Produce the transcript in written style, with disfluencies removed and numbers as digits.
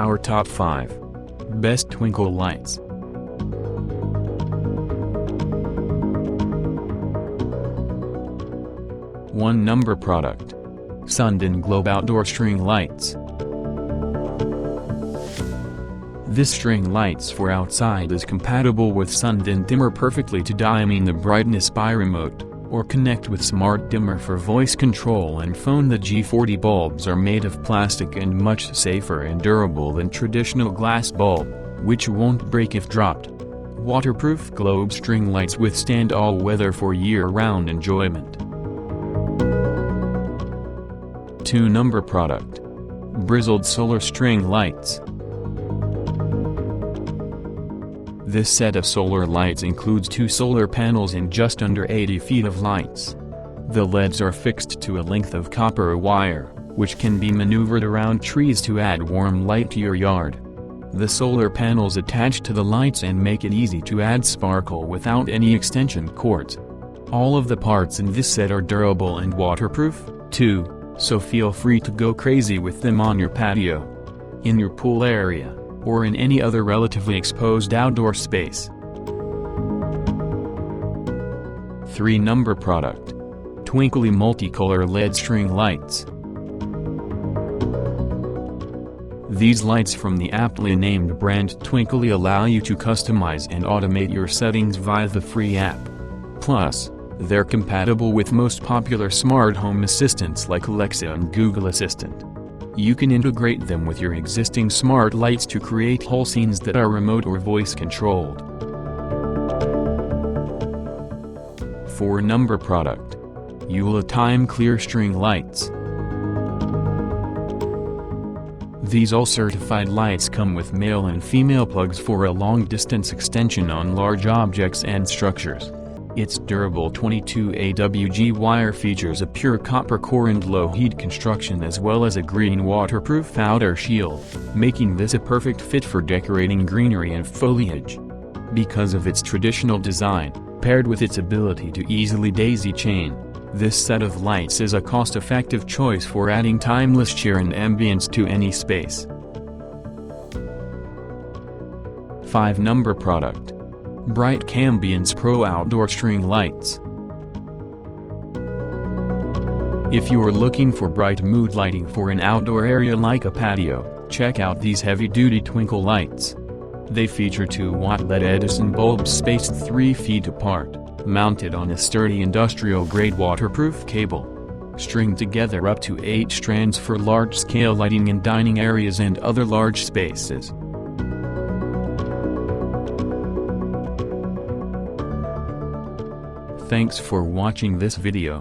Our top 5 best twinkle lights. One number product. SUNTHIN Globe Outdoor String Lights. This string lights for outside is compatible with SUNTHIN dimmer perfectly to dimming the brightness by remote, or connect with smart dimmer for voice control and phone. The G40 bulbs are made of plastic and much safer and durable than traditional glass bulb, which won't break if dropped. Waterproof globe string lights withstand all weather for year-round enjoyment. 2 number product. Brizled Solar String Lights. This set of solar lights includes 2 solar panels and just under 80 feet of lights. The LEDs are fixed to a length of copper wire, which can be maneuvered around trees to add warm light to your yard. The solar panels attach to the lights and make it easy to add sparkle without any extension cords. All of the parts in this set are durable and waterproof, too, so feel free to go crazy with them on your patio, in your pool area, or in any other relatively exposed outdoor space. 3 number product. Twinkly Multicolor LED String Lights. These lights from the aptly named brand Twinkly allow you to customize and automate your settings via the free app. Plus, they're compatible with most popular smart home assistants like Alexa and Google Assistant. You can integrate them with your existing smart lights to create whole scenes that are remote or voice controlled. 4 number product. Awg Time Clear String Lights. These all-certified lights come with male and female plugs for a long-distance extension on large objects and structures. Its durable 22 Awg wire features a pure copper core and low-heat construction as well as a green waterproof outer shield, making this a perfect fit for decorating greenery and foliage. Because of its traditional design, paired with its ability to easily daisy-chain, this set of lights is a cost-effective choice for adding timeless cheer and ambience to any space. 5 number product. Brightech Ambience Pro Outdoor String Lights. If you are looking for bright mood lighting for an outdoor area like a patio, check out these heavy-duty twinkle lights. They feature 2-watt LED Edison bulbs spaced 3 feet apart, mounted on a sturdy industrial-grade waterproof cable. String together up to 8 strands for large-scale lighting in dining areas and other large spaces. Thanks for watching this video.